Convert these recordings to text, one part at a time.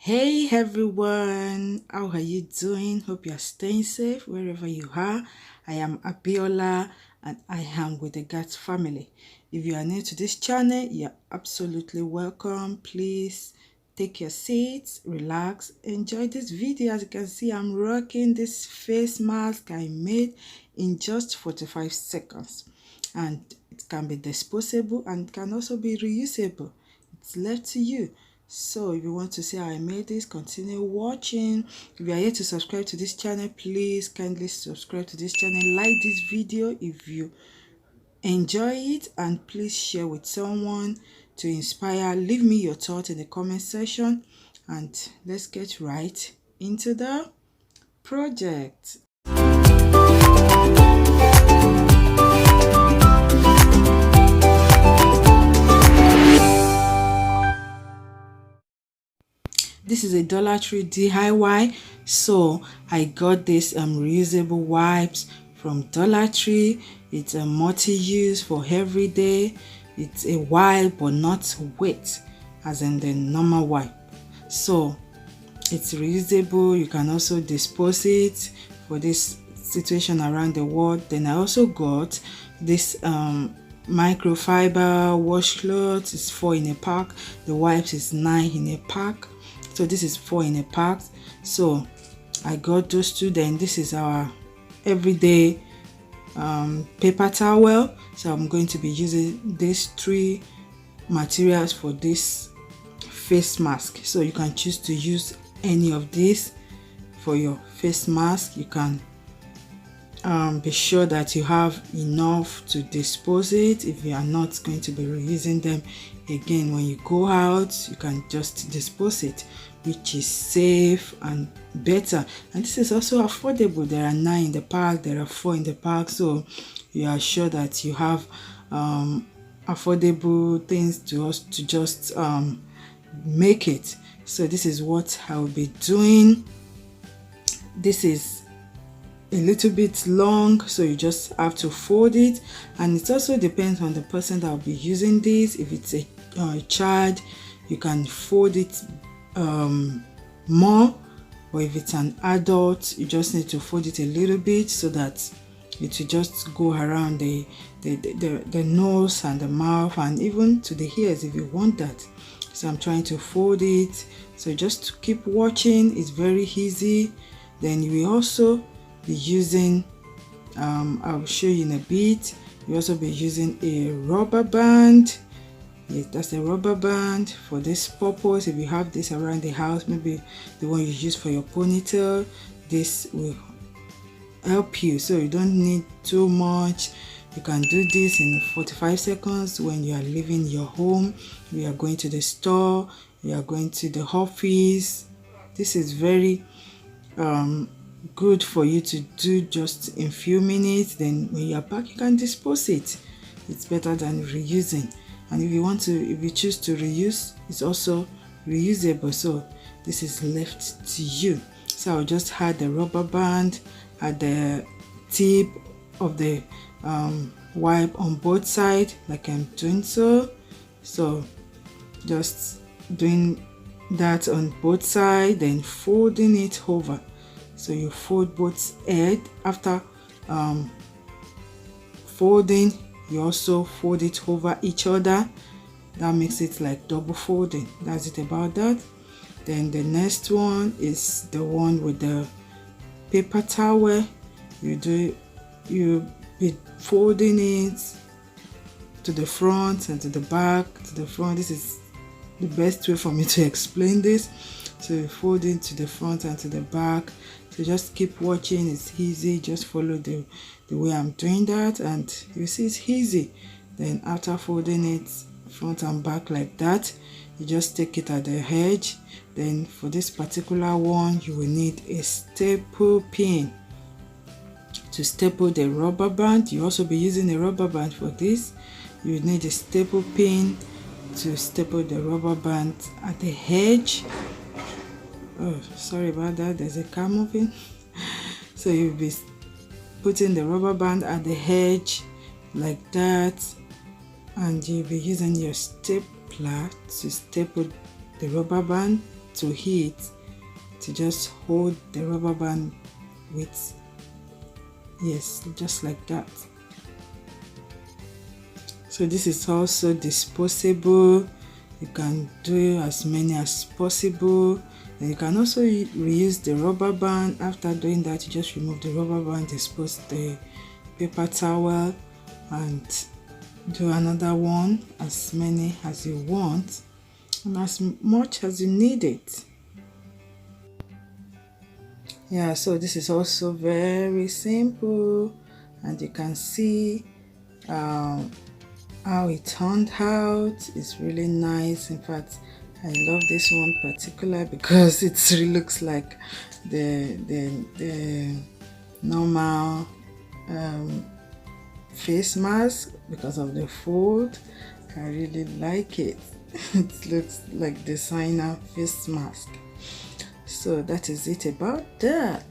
Hey everyone, how are you doing? Hope you are staying safe wherever you are. I am Abiola and I am with the GAT family. If you are new to this channel, you're absolutely welcome. Please take your seats, relax, enjoy this video. As you can see, I'm rocking this face mask I made in just 45 seconds. And it can be disposable and can also be reusable. It's left to you. So if you want to see how I made this, continue watching. If you are here to subscribe to this channel, please kindly subscribe to this channel, like this video if you enjoy it, and please share with someone to inspire. Leave me your thoughts in the comment section and let's get right into the project. This is a Dollar Tree DIY. So I got this reusable wipes from Dollar Tree. It's a multi-use for every day. It's a wipe but not wet, as in the normal wipe. So it's reusable. You can also dispose it for this situation around the world. Then I also got this microfiber washcloth. It's 4 in a pack. The wipes is 9 in a pack. So this is 4 in a pack. So I got those two. Then this is our everyday paper towel. So I'm going to be using these 3 materials for this face mask. So you can choose to use any of these for your face mask. You can be sure that you have enough to dispose it. If you are not going to be reusing them again when you go out, you can just dispose it, which is safe and better. And this is also affordable. There are 9 in the pack, there are 4 in the pack, so you are sure that you have affordable things to just make it. So this is what I will be doing. This is a little bit long, so you just have to fold it, and it also depends on the person that will be using this. If it's a child, you can fold it more, or if it's an adult, you just need to fold it a little bit so that it will just go around the nose and the mouth and even to the ears if you want that. So I'm trying to fold it, so just keep watching. It's very easy. Then you will also be using I'll show you in a bit. You also be using a rubber band. Yes, that's a rubber band for this purpose. If you have this around the house, maybe the one you use for your ponytail, this will help you. So you don't need too much. You can do this in 45 seconds when you are leaving your home. You are going to the store, you are going to the office. This is very good for you to do just in few minutes. Then when you are back, you can dispose it. It's better than reusing. And if you choose to reuse, it's also reusable. So this is left to you. So I'll just add the rubber band at the tip of the wipe on both sides, like I'm doing so. So just doing that on both sides, then folding it over. So you fold both ends. After folding, you also fold it over each other. That makes it like double folding. That's it about that. Then the next one is the one with the paper towel. You be folding it to the front and to the back. To the front, this is the best way for me to explain this. So you fold it to the front and to the back. So just keep watching. It's easy. Just follow the way I'm doing that, and you see it's easy. Then after folding it front and back like that, you just take it at the edge. Then for this particular one, you will need a staple pin to staple the rubber band. You also be using a rubber band for this. You need a staple pin to staple the rubber band at the edge. Oh, sorry about that, there's a car moving. So you'll be putting the rubber band at the edge like that, and you'll be using your stapler to staple the rubber band to it to just hold the rubber band with, yes, just like that. So this is also disposable. You can do as many as possible. And you can also reuse the rubber band. After doing that, you just remove the rubber band, dispose the paper towel, and do another one, as many as you want and as much as you need it. Yeah, so this is also very simple, and you can see how it turned out. It's really nice. In fact, I love this one particular because it really looks like the normal face mask because of the fold. I really like it. It looks like designer face mask. So that is it about that.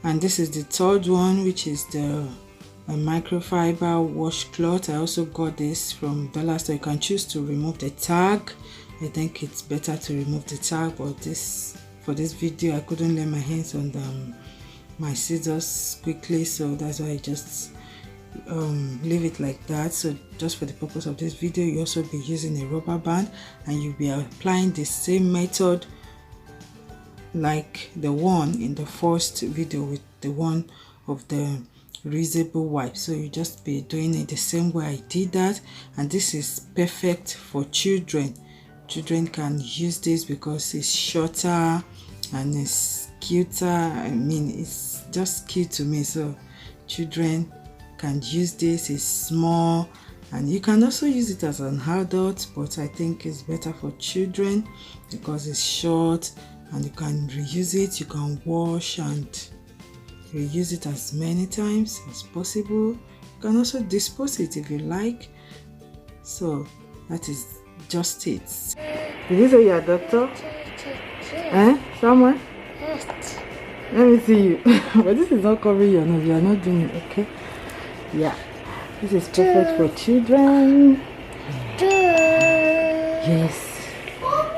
And this is the third one, which is the microfiber washcloth. I also got this from dollar store. You can choose to remove the tag. I think it's better to remove the tag, but for this video I couldn't lay my hands on my scissors quickly, so that's why I just leave it like that. So just for the purpose of this video, you also be using a rubber band, and you'll be applying the same method like the one in the first video with the one of the reusable wipe. So you just be doing it the same way I did that, and this is perfect for children. Children can use this because it's shorter and it's cuter. I mean, it's just cute to me, so children can use this. It's small, and you can also use it as an adult, but I think it's better for children because it's short and you can reuse it. You can wash and reuse it as many times as possible. You can also dispose it if you like. So that is just it. Did you say you're a doctor? Someone? Let me see you. But this is not covering your nose. You are not doing it, okay? Yeah. This is perfect for children. Yes.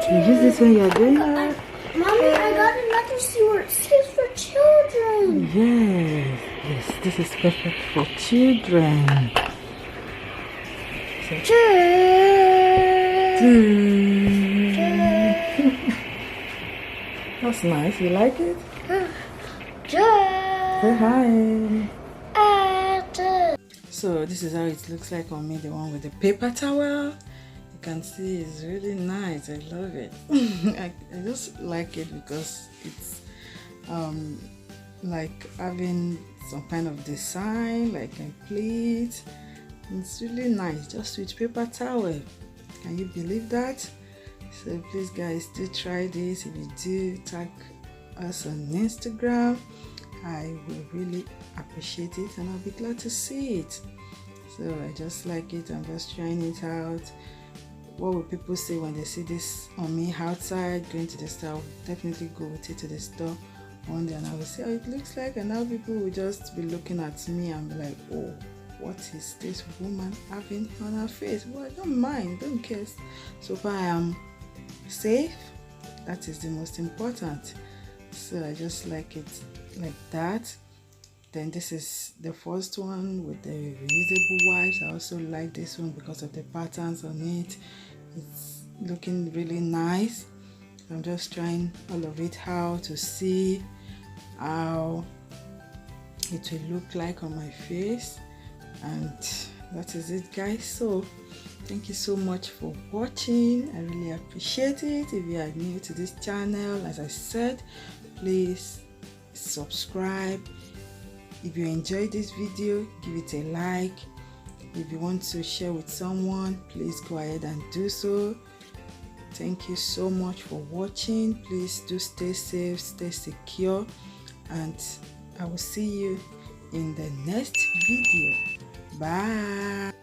You use this when you are doing that. Mommy, I got another see where it says for children. Yes. Yes, this is perfect for children. That's nice. You like it? Say hi. So this is how it looks like on me, the one with the paper towel. You can see it's really nice. I love it. I just like it because it's like having some kind of design, like a pleat. It's really nice, just with paper towel. Can you believe that? So please guys, do try this. If you do, tag us on Instagram. I will really appreciate it, and I'll be glad to see it. So I just like it. I'm just trying it out. What will people say when they see this on me outside going to the store? I'll definitely go with it to the store one day, and I will say, oh, it looks like, and now people will just be looking at me and be like, oh, what is this woman having on her face? Well, I don't mind, don't care. So far I am safe. That is the most important. So I just like it like that. Then this is the first one with the reusable wipes. I also like this one because of the patterns on it. It's looking really nice. I'm just trying all of it out to see how it will look like on my face. And that is it, guys. So thank you so much for watching. I really appreciate it. If you are new to this channel, as I said, please subscribe. If you enjoyed this video, give it a like. If you want to share with someone, please go ahead and do so. Thank you so much for watching. Please do stay safe, stay secure, and I will see you in the next video. Bye.